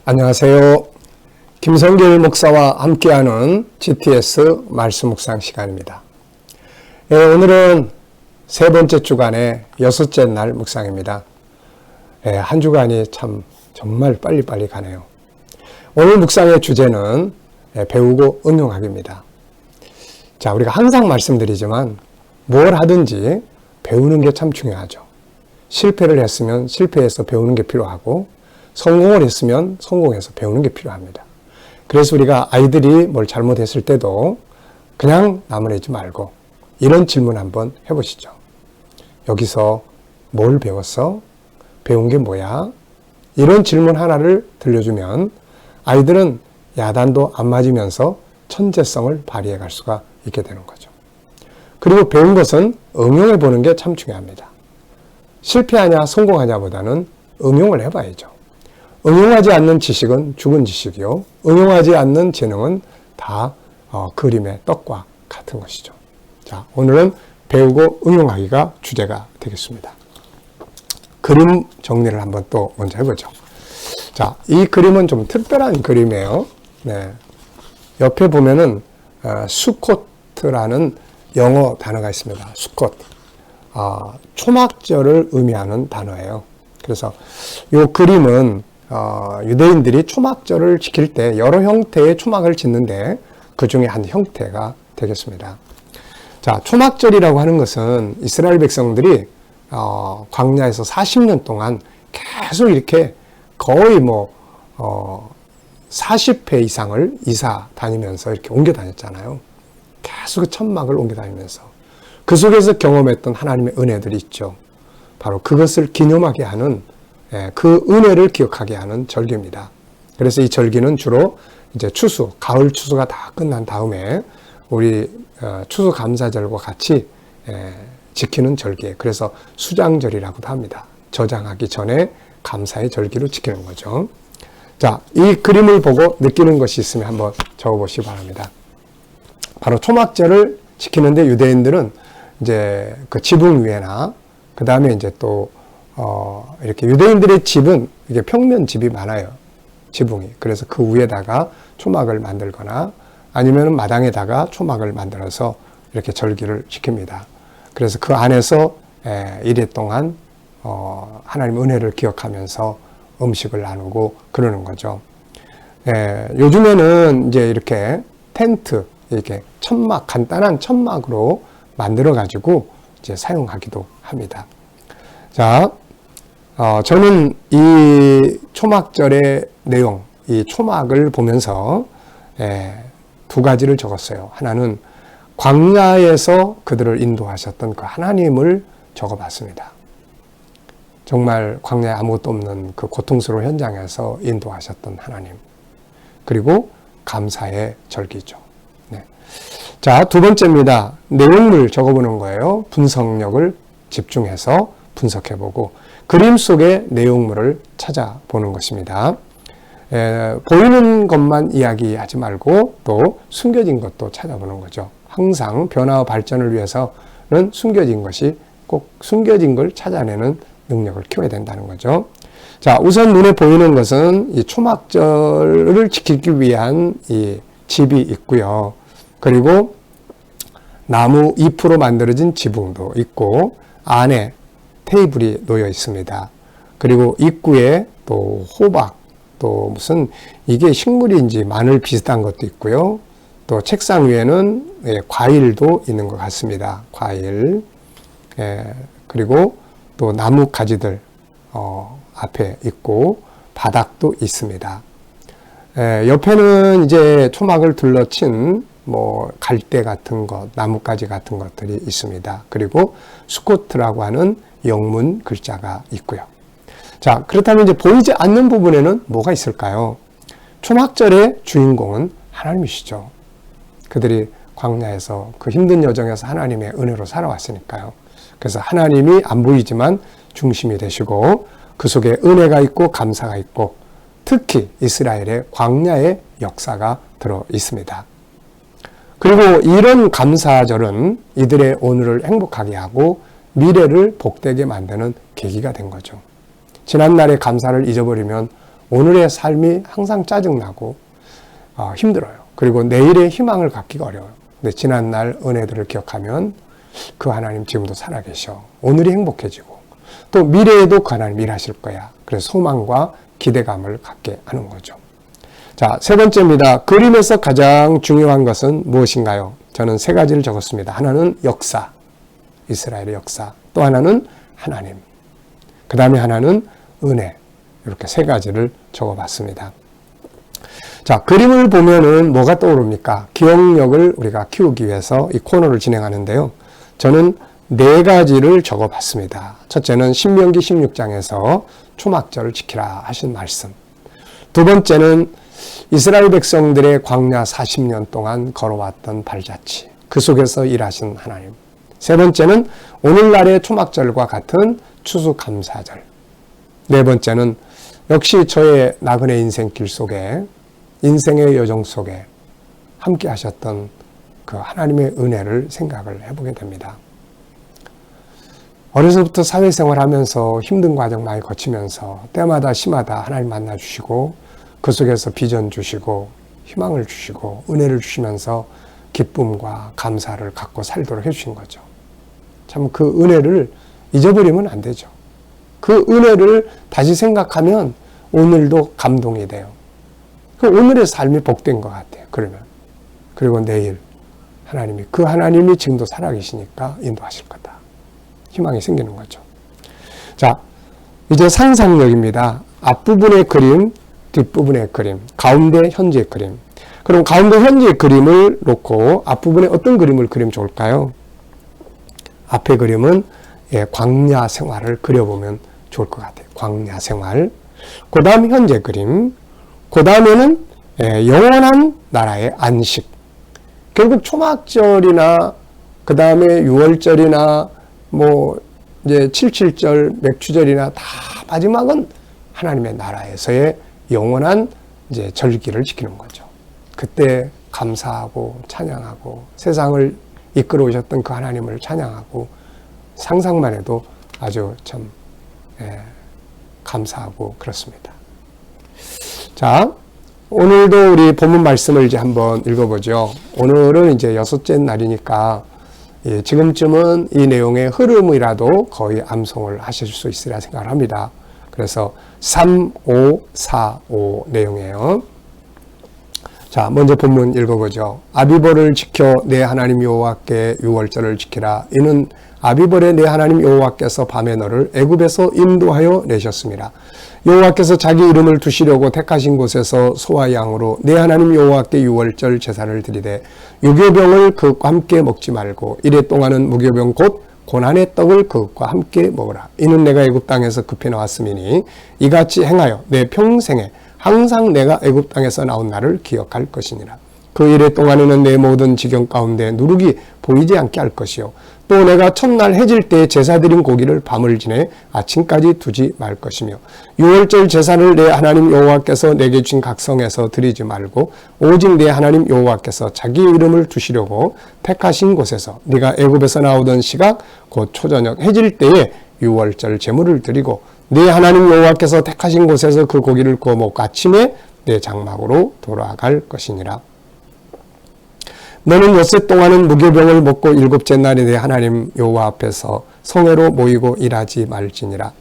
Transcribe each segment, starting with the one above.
안녕하세요. 김성길 목사와 함께하는 GTS 말씀 묵상 시간입니다. 오늘은 세 번째 주간의 여섯째 날 묵상입니다. 한 주간이 참 정말 빨리빨리 가네요. 오늘 묵상의 주제는 배우고 응용하기입니다. 자, 우리가 항상 말씀드리지만 뭘 하든지 배우는 게 참 중요하죠. 실패를 했으면 실패해서 배우는 게 필요하고 성공을 했으면 성공해서 배우는 게 필요합니다. 그래서 우리가 아이들이 뭘 잘못했을 때도 그냥 나무래지 말고 이런 질문 한번 해보시죠. 여기서 뭘 배웠어? 배운 게 뭐야? 이런 질문 하나를 들려주면 아이들은 야단도 안 맞으면서 천재성을 발휘해 갈 수가 있게 되는 거죠. 그리고 배운 것은 응용해 보는 게 참 중요합니다. 실패하냐 성공하냐보다는 응용을 해봐야죠. 응용하지 않는 지식은 죽은 지식이요. 응용하지 않는 재능은 다 그림의 떡과 같은 것이죠. 자, 오늘은 배우고 응용하기가 주제가 되겠습니다. 그림 정리를 한번 또 먼저 해보죠. 자, 이 그림은 좀 특별한 그림이에요. 네. 옆에 보면은 수코트라는 영어 단어가 있습니다. 수코트. 초막절을 의미하는 단어예요. 그래서 이 그림은 유대인들이 초막절을 지킬 때 여러 형태의 초막을 짓는데 그 중에 한 형태가 되겠습니다. 자, 초막절이라고 하는 것은 이스라엘 백성들이 광야에서 40년 동안 계속 이렇게 거의 40회 이상을 이사 다니면서 이렇게 옮겨 다녔잖아요. 계속 그 천막을 옮겨 다니면서 그 속에서 경험했던 하나님의 은혜들이 있죠. 바로 그것을 기념하게 하는 그 은혜를 기억하게 하는 절기입니다. 그래서 이 절기는 주로 이제 추수, 가을 추수가 다 끝난 다음에 우리 추수감사절과 같이 지키는 절기예요. 그래서 수장절이라고도 합니다. 저장하기 전에 감사의 절기로 지키는 거죠. 자, 이 그림을 보고 느끼는 것이 있으면 한번 적어보시기 바랍니다. 바로 초막절을 지키는데 유대인들은 이제 그 지붕 위에나 그 다음에 이제 또 이렇게 유대인들의 집은 이게 평면 집이 많아요. 지붕이. 그래서 그 위에다가 초막을 만들거나 아니면 마당에다가 초막을 만들어서 이렇게 절기를 지킵니다. 그래서 그 안에서 이래 동안 하나님의 은혜를 기억하면서 음식을 나누고 그러는 거죠. 요즘에는 이제 이렇게 텐트, 이렇게 천막, 간단한 천막으로 만들어 가지고 이제 사용하기도 합니다. 자, 저는 이 초막절의 내용, 이 초막을 보면서 두 가지를 적었어요. 하나는 광야에서 그들을 인도하셨던 그 하나님을 적어봤습니다. 정말 광야에 아무것도 없는 그 고통스러운 현장에서 인도하셨던 하나님. 그리고 감사의 절기죠. 네. 자, 두 번째입니다. 내용을 적어보는 거예요. 분석력을 집중해서 분석해보고 그림 속의 내용물을 찾아보는 것입니다. 보이는 것만 이야기하지 말고 또 숨겨진 것도 찾아보는 거죠. 항상 변화와 발전을 위해서는 숨겨진 것이 꼭 숨겨진 걸 찾아내는 능력을 키워야 된다는 거죠. 자, 우선 눈에 보이는 것은 이 초막절을 지키기 위한 이 집이 있고요. 그리고 나무 잎으로 만들어진 지붕도 있고 안에 테이블이 놓여 있습니다. 그리고 입구에 또 호박, 또 무슨 이게 식물인지 마늘 비슷한 것도 있고요. 또 책상 위에는 과일도 있는 것 같습니다. 과일. 그리고 또 나무 가지들 앞에 있고 바닥도 있습니다. 옆에는 이제 초막을 둘러친 갈대 같은 것, 나뭇가지 같은 것들이 있습니다. 그리고 수코트라고 하는 영문 글자가 있고요. 자, 그렇다면 이제 보이지 않는 부분에는 뭐가 있을까요? 초막절의 주인공은 하나님이시죠. 그들이 광야에서 그 힘든 여정에서 하나님의 은혜로 살아왔으니까요. 그래서 하나님이 안 보이지만 중심이 되시고 그 속에 은혜가 있고 감사가 있고 특히 이스라엘의 광야의 역사가 들어 있습니다. 그리고 이런 감사절은 이들의 오늘을 행복하게 하고 미래를 복되게 만드는 계기가 된 거죠. 지난날의 감사를 잊어버리면 오늘의 삶이 항상 짜증나고 힘들어요. 그리고 내일의 희망을 갖기가 어려워요. 근데 지난날 은혜들을 기억하면 그 하나님 지금도 살아계셔. 오늘이 행복해지고 또 미래에도 그 하나님 일하실 거야. 그래서 소망과 기대감을 갖게 하는 거죠. 자, 세 번째입니다. 그림에서 가장 중요한 것은 무엇인가요? 저는 세 가지를 적었습니다. 하나는 역사, 이스라엘의 역사. 또 하나는 하나님. 그 다음에 하나는 은혜. 이렇게 세 가지를 적어봤습니다. 자, 그림을 보면은 뭐가 떠오릅니까? 기억력을 우리가 키우기 위해서 이 코너를 진행하는데요. 저는 네 가지를 적어봤습니다. 첫째는 신명기 16장에서 초막절을 지키라 하신 말씀. 두 번째는 이스라엘 백성들의 광야 40년 동안 걸어왔던 발자취. 그 속에서 일하신 하나님. 세 번째는 오늘날의 초막절과 같은 추수감사절. 네 번째는 역시 저의 나그네 인생길 속에 인생의 여정 속에 함께 하셨던 그 하나님의 은혜를 생각을 해보게 됩니다. 어려서부터 사회생활 하면서 힘든 과정 많이 거치면서 때마다 시마다 하나님 만나주시고 그 속에서 비전 주시고 희망을 주시고 은혜를 주시면서 기쁨과 감사를 갖고 살도록 해주신 거죠. 참 그 은혜를 잊어버리면 안 되죠. 그 은혜를 다시 생각하면 오늘도 감동이 돼요. 그 오늘의 삶이 복된 것 같아요. 그러면. 그리고 내일 그 하나님이 지금도 살아계시니까 인도하실 거다. 희망이 생기는 거죠. 자, 이제 상상력입니다. 앞부분의 그림, 뒷부분의 그림, 가운데 현재 그림. 그럼 가운데 현재 그림을 놓고 앞부분에 어떤 그림을 그리면 좋을까요? 앞에 그림은 광야 생활을 그려보면 좋을 것 같아요. 광야 생활. 그 다음 현재 그림. 그 다음에는 영원한 나라의 안식. 결국 초막절이나 그 다음에 6월절이나 뭐 이제 77절 맥추절이나 다 마지막은 하나님의 나라에서의 영원한 이제 절기를 지키는 거죠. 그때 감사하고 찬양하고 세상을 이끌어 오셨던 그 하나님을 찬양하고 상상만 해도 아주 참 감사하고 그렇습니다. 자, 오늘도 우리 본문 말씀을 이제 한번 읽어보죠. 오늘은 이제 6째 날이니까 지금쯤은 이 내용의 흐름이라도 거의 암송을 하실 수 있으리라 생각을 합니다. 그래서 3, 5, 4, 5 내용이에요. 자, 먼저 본문 읽어보죠. 아비벌을 지켜 내 하나님 여호와께 유월절을 지키라. 이는 아비벌의 내 하나님 여호와께서 밤에 너를 애굽에서 인도하여 내셨습니다. 여호와께서 자기 이름을 두시려고 택하신 곳에서 소와 양으로 내 하나님 여호와께 유월절 제사를 드리되 유교병을 그것과 함께 먹지 말고 이래 동안은 무교병 곧 고난의 떡을 그것과 함께 먹으라. 이는 내가 애굽 땅에서 급해 나왔음이니 이같이 행하여 내 평생에 항상 내가 애굽 땅에서 나온 날을 기억할 것이니라. 그 일의 동안에는 내 모든 지경 가운데 누룩이 보이지 않게 할 것이요. 또 내가 첫날 해질 때 제사 드린 고기를 밤을 지내 아침까지 두지 말 것이며 유월절 제사를 내 하나님 여호와께서 내게 주신 각성에서 드리지 말고 오직 내 하나님 여호와께서 자기 이름을 두시려고 택하신 곳에서 네가 애굽에서 나오던 시각 곧 초저녁 해질 때에 유월절 제물을 드리고 네 하나님 여호와께서 택하신 곳에서 그 고기를 구워 먹고 아침에 내 장막으로 돌아갈 것이니라. 너는 엿새 동안은 무교병을 먹고 일곱째 날에 내 하나님 여호와 앞에서 성회로 모이고 일하지 말지니라.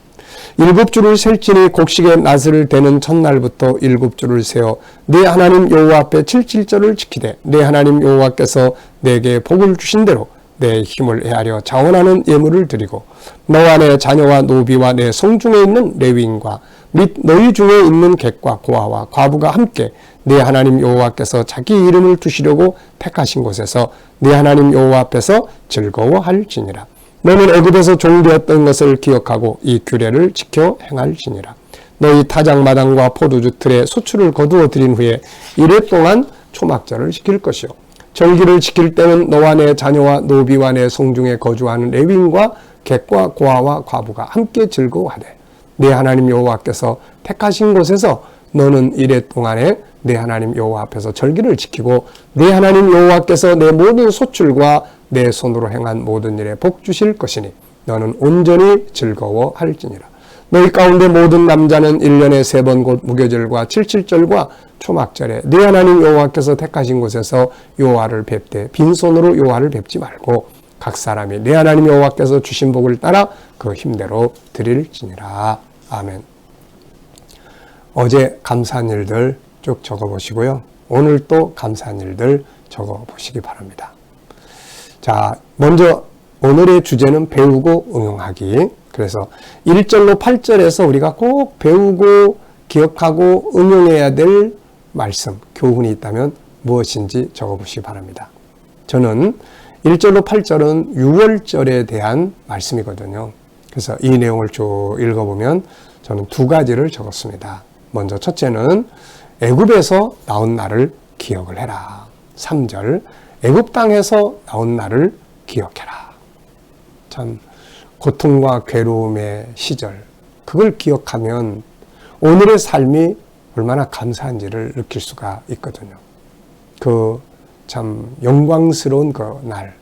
일곱 주를 셀지니 곡식의 낫을 대는 첫날부터 일곱 주를 세어 내 하나님 여호와 앞에 칠칠절을 지키되 내 하나님 여호와께서 내게 복을 주신 대로 내 힘을 헤아려 자원하는 예물을 드리고 너와 내 자녀와 노비와 내 성중에 있는 레위인과 및 너희 중에 있는 객과 고아와 과부가 함께 내 하나님 여호와께서 자기 이름을 두시려고 택하신 곳에서 내 하나님 여호와 앞에서 즐거워할지니라. 너는 애굽에서 종되었던 것을 기억하고 이 규례를 지켜 행할지니라. 너희 타작마당과 포도주 틀에 소출을 거두어 드린 후에 이래 동안 초막절을 지킬 것이요. 절기를 지킬 때는 너와 내 자녀와 노비와 내 성중에 거주하는 레위인과 객과 고아와 과부가 함께 즐거워하되 내 하나님 여호와께서 택하신 곳에서 너는 이래 동안에 내 하나님 여호와 앞에서 절기를 지키고 내 하나님 여호와께서 내 모든 소출과 내 손으로 행한 모든 일에 복 주실 것이니 너는 온전히 즐거워할지니라. 너희 가운데 모든 남자는 1년에 3번 곧 무교절과 칠칠절과 초막절에 네 하나님 여호와께서 택하신 곳에서 여호와를 뵙되 빈손으로 여호와를 뵙지 말고 각 사람이 네 하나님 여호와께서 주신 복을 따라 그 힘대로 드릴지니라. 아멘. 어제 감사한 일들 쭉 적어보시고요. 오늘 또 감사한 일들 적어보시기 바랍니다. 자, 먼저 오늘의 주제는 배우고 응용하기. 그래서 1절로 8절에서 우리가 꼭 배우고 기억하고 응용해야 될 말씀, 교훈이 있다면 무엇인지 적어보시기 바랍니다. 저는 1절로 8절은 6월절에 대한 말씀이거든요. 그래서 이 내용을 쭉 읽어보면 저는 2가지를 적었습니다. 먼저 첫째는 애굽에서 나온 날을 기억을 해라. 3절, 애굽 땅에서 나온 날을 기억해라. 참 고통과 괴로움의 시절, 그걸 기억하면 오늘의 삶이 얼마나 감사한지를 느낄 수가 있거든요. 그 참 영광스러운 그 날,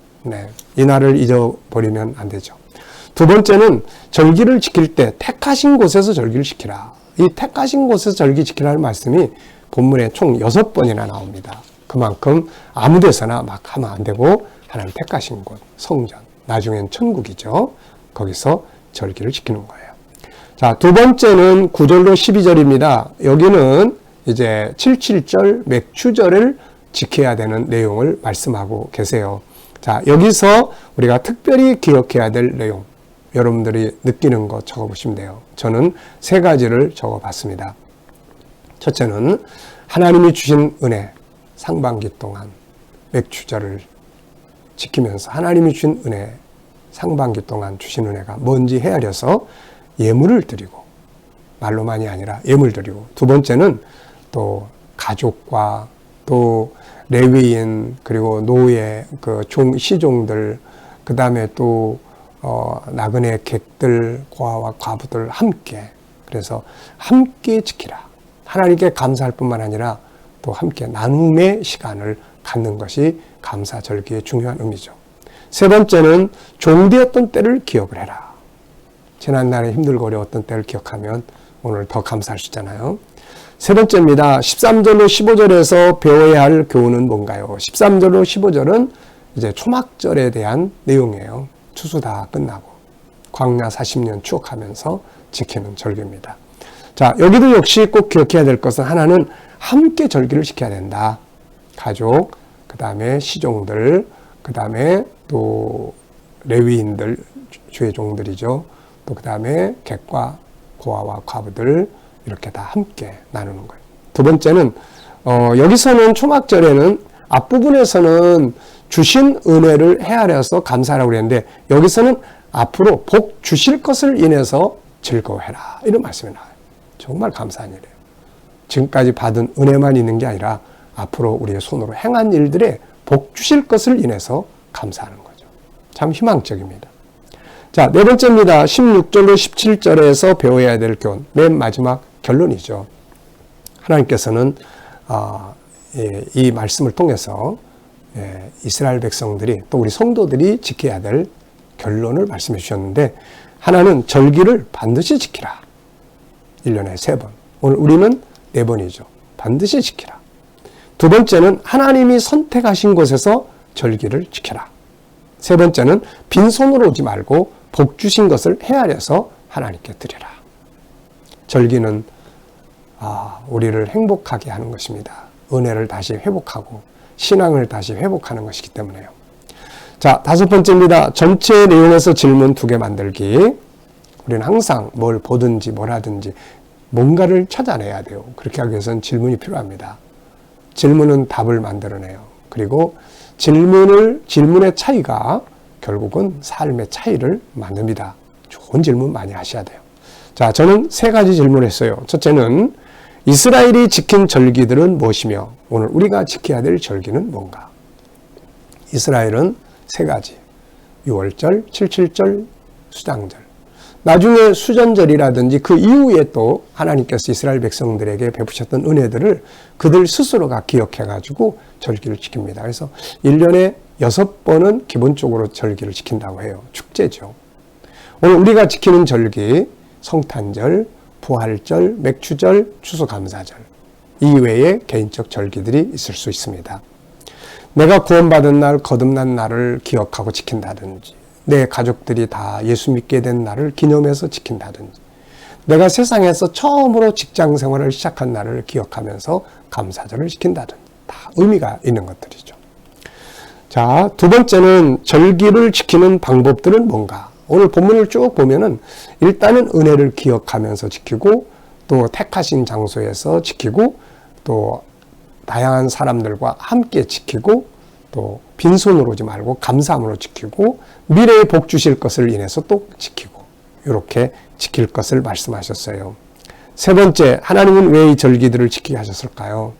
이 날을 잊어버리면 안 되죠. 두 번째는 절기를 지킬 때 택하신 곳에서 절기를 지키라. 이 택하신 곳에서 절기 지키라는 말씀이 본문에 총 6번이나 나옵니다. 그만큼 아무 데서나 막 하면 안 되고 하나님 택하신 곳, 성전, 나중엔 천국이죠. 거기서 절기를 지키는 거예요. 자, 두 번째는 9절로 12절입니다. 여기는 이제 77절 맥추절을 지켜야 되는 내용을 말씀하고 계세요. 자, 여기서 우리가 특별히 기억해야 될 내용, 여러분들이 느끼는 거 적어보시면 돼요. 저는 3가지를 적어봤습니다. 첫째는 하나님이 주신 은혜, 상반기 동안 맥추절을 지키면서 하나님이 주신 은혜, 상반기 동안 주신 은혜가 뭔지 헤아려서 예물을 드리고, 말로만이 아니라 예물 드리고, 두 번째는 또 가족과 또 레위인 그리고 노예, 그 시종들, 그 다음에 또 나그네 객들, 고아와 과부들 함께, 그래서 함께 지키라. 하나님께 감사할 뿐만 아니라 또 함께 나눔의 시간을 갖는 것이 감사절기의 중요한 의미죠. 세 번째는 종되었던 때를 기억을 해라. 지난날에 힘들고 어려웠던 때를 기억하면 오늘 더 감사할 수 있잖아요. 세 번째입니다. 13절로 15절에서 배워야 할 교훈은 뭔가요? 13절로 15절은 이제 초막절에 대한 내용이에요. 추수 다 끝나고 광야 40년 추억하면서 지키는 절기입니다. 자, 여기도 역시 꼭 기억해야 될 것은 하나는 함께 절기를 지켜야 된다. 가족, 그 다음에 시종들, 그 다음에 또 레위인들, 주의 종들이죠. 또 그 다음에 객과 고아와 과부들 이렇게 다 함께 나누는 거예요. 두 번째는 여기서는 초막절에는 앞부분에서는 주신 은혜를 헤아려서 감사하라고 그랬는데 여기서는 앞으로 복 주실 것을 인해서 즐거워해라. 이런 말씀이 나와요. 정말 감사한 일이에요. 지금까지 받은 은혜만 있는 게 아니라 앞으로 우리의 손으로 행한 일들에 복 주실 것을 인해서 감사하는 거죠. 참 희망적입니다. 자, 네 번째입니다. 16절로 17절에서 배워야 될 교훈. 맨 마지막 결론이죠. 하나님께서는 이 말씀을 통해서 이스라엘 백성들이 또 우리 성도들이 지켜야 될 결론을 말씀해 주셨는데 하나는 절기를 반드시 지키라. 1년에 3번. 오늘 우리는 4번이죠. 반드시 지키라. 두 번째는 하나님이 선택하신 곳에서 절기를 지켜라. 세 번째는 빈손으로 오지 말고 복 주신 것을 헤아려서 하나님께 드리라. 절기는 우리를 행복하게 하는 것입니다. 은혜를 다시 회복하고 신앙을 다시 회복하는 것이기 때문에요. 자, 다섯 번째입니다. 전체 내용에서 질문 2개 만들기. 우리는 항상 뭘 보든지 뭘 하든지 뭔가를 찾아내야 돼요. 그렇게 하기 위해서는 질문이 필요합니다. 질문은 답을 만들어내요. 그리고 질문의 차이가 결국은 삶의 차이를 만듭니다. 좋은 질문 많이 하셔야 돼요. 자, 저는 3가지 질문을 했어요. 첫째는 이스라엘이 지킨 절기들은 무엇이며 오늘 우리가 지켜야 될 절기는 뭔가? 이스라엘은 3가지. 6월절, 77절, 수장절. 나중에 수전절이라든지 그 이후에 또 하나님께서 이스라엘 백성들에게 베푸셨던 은혜들을 그들 스스로가 기억해가지고 절기를 지킵니다. 그래서 1년에 6번은 기본적으로 절기를 지킨다고 해요. 축제죠. 오늘 우리가 지키는 절기 성탄절, 부활절, 맥추절, 추수감사절 이외에 개인적 절기들이 있을 수 있습니다. 내가 구원받은 날, 거듭난 날을 기억하고 지킨다든지, 내 가족들이 다 예수 믿게 된 날을 기념해서 지킨다든지, 내가 세상에서 처음으로 직장 생활을 시작한 날을 기억하면서 감사절을 지킨다든지, 다 의미가 있는 것들이죠. 자, 두 번째는 절기를 지키는 방법들은 뭔가? 오늘 본문을 쭉 보면은 일단은 은혜를 기억하면서 지키고, 또 택하신 장소에서 지키고, 또 다양한 사람들과 함께 지키고, 또 빈손으로 오지 말고 감사함으로 지키고, 미래에 복 주실 것을 인해서 또 지키고, 이렇게 지킬 것을 말씀하셨어요. 세 번째, 하나님은 왜 이 절기들을 지키게 하셨을까요?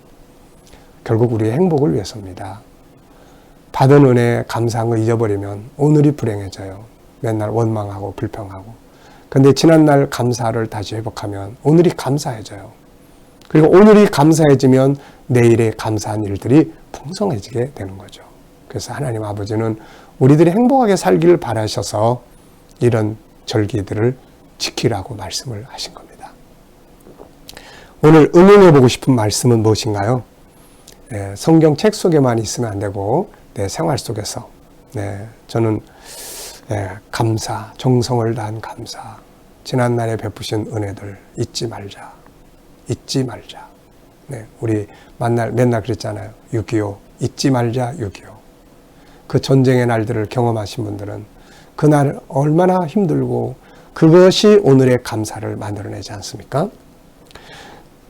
결국 우리의 행복을 위해서입니다. 받은 은혜, 감사한 거 잊어버리면 오늘이 불행해져요. 맨날 원망하고 불평하고. 근데 지난날 감사를 다시 회복하면 오늘이 감사해져요. 그리고 오늘이 감사해지면 내일에 감사한 일들이 풍성해지게 되는 거죠. 그래서 하나님 아버지는 우리들이 행복하게 살기를 바라셔서 이런 절기들을 지키라고 말씀을 하신 겁니다. 오늘 응용해보고 싶은 말씀은 무엇인가요? 성경책 속에만 있으면 안 되고 내 생활 속에서 저는 감사, 정성을 다한 감사, 지난날에 베푸신 은혜들 잊지 말자. 잊지 말자. 우리 맨날 그랬잖아요. 6.25 잊지 말자 6.25. 그 전쟁의 날들을 경험하신 분들은 그날 얼마나 힘들고 그것이 오늘의 감사를 만들어내지 않습니까?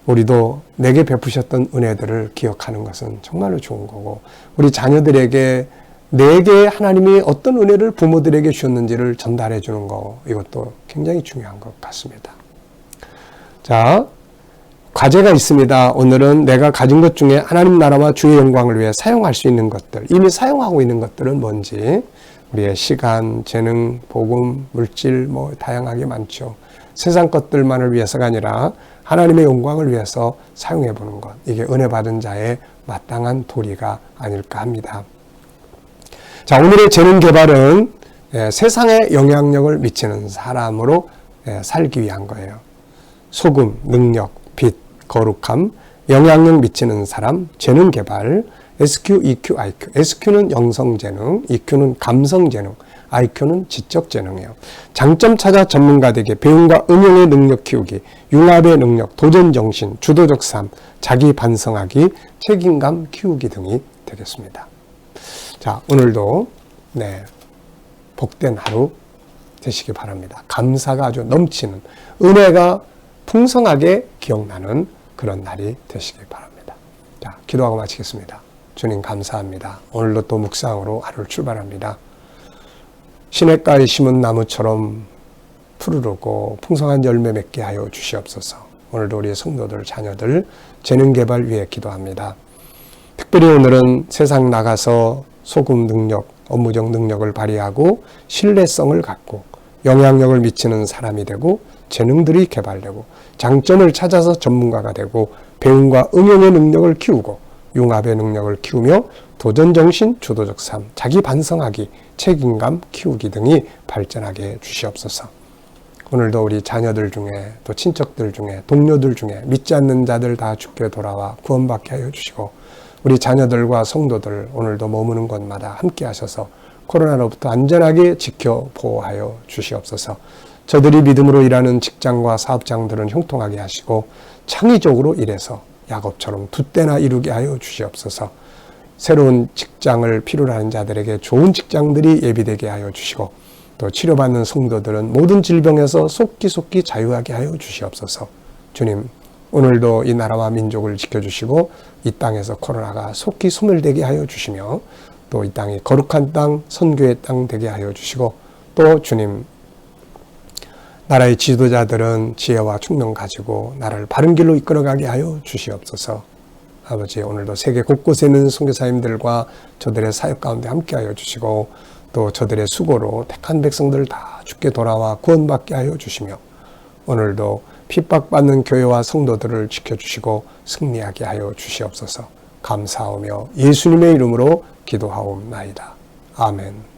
우리도 내게 베푸셨던 은혜들을 기억하는 것은 정말로 좋은 거고, 우리 자녀들에게 내게 하나님이 어떤 은혜를 부모들에게 주셨는지를 전달해 주는 거, 이것도 굉장히 중요한 것 같습니다. 자, 과제가 있습니다. 오늘은 내가 가진 것 중에 하나님 나라와 주의 영광을 위해 사용할 수 있는 것들, 이미 사용하고 있는 것들은 뭔지, 우리의 시간, 재능, 복음, 물질 다양하게 많죠. 세상 것들만을 위해서가 아니라 하나님의 영광을 위해서 사용해 보는 것, 이게 은혜 받은 자의 마땅한 도리가 아닐까 합니다. 자, 오늘의 재능 개발은 세상에 영향력을 미치는 사람으로 살기 위한 거예요. 소금, 능력, 빛, 거룩함, 영향력 미치는 사람, 재능 개발, SQ, EQ, IQ. SQ는 영성재능, EQ는 감성재능, IQ는 지적재능이에요. 장점 찾아 전문가 되기, 배움과 응용의 능력 키우기, 융합의 능력, 도전정신, 주도적 삶, 자기 반성하기, 책임감 키우기 등이 되겠습니다. 자, 오늘도 복된 하루 되시기 바랍니다. 감사가 아주 넘치는, 은혜가 풍성하게 기억나는 그런 날이 되시기 바랍니다. 자, 기도하고 마치겠습니다. 주님 감사합니다. 오늘도 또 묵상으로 하루를 출발합니다. 시냇가에 심은 나무처럼 푸르르고 풍성한 열매 맺게 하여 주시옵소서. 오늘도 우리 성도들, 자녀들 재능 개발 위해 기도합니다. 특별히 오늘은 세상 나가서 소금 능력, 업무적 능력을 발휘하고 신뢰성을 갖고 영향력을 미치는 사람이 되고 재능들이 개발되고 장점을 찾아서 전문가가 되고 배움과 응용의 능력을 키우고 융합의 능력을 키우며 도전정신, 주도적 삶, 자기 반성하기, 책임감 키우기 등이 발전하게 주시옵소서. 오늘도 우리 자녀들 중에 또 친척들 중에 동료들 중에 믿지 않는 자들 다 주께 돌아와 구원받게 하여 주시고 우리 자녀들과 성도들 오늘도 머무는 곳마다 함께 하셔서 코로나로부터 안전하게 지켜 보호하여 주시옵소서. 저들이 믿음으로 일하는 직장과 사업장들은 형통하게 하시고 창의적으로 일해서 야곱처럼 두 때나 이루게 하여 주시옵소서. 새로운 직장을 필요로 하는 자들에게 좋은 직장들이 예비되게 하여 주시고 또 치료받는 성도들은 모든 질병에서 속기 자유하게 하여 주시옵소서. 주님, 오늘도 이 나라와 민족을 지켜주시고 이 땅에서 코로나가 속히 소멸되게 하여 주시며 또 이 땅이 거룩한 땅, 선교의 땅 되게 하여 주시고 또 주님, 나라의 지도자들은 지혜와 총명 가지고 나라를 바른 길로 이끌어가게 하여 주시옵소서. 아버지, 오늘도 세계 곳곳에 있는 선교사님들과 저들의 사역 가운데 함께하여 주시고 또 저들의 수고로 택한 백성들을 다 주께 돌아와 구원받게 하여 주시며 오늘도 핍박받는 교회와 성도들을 지켜주시고 승리하게 하여 주시옵소서. 감사하며 예수님의 이름으로 기도하옵나이다. 아멘.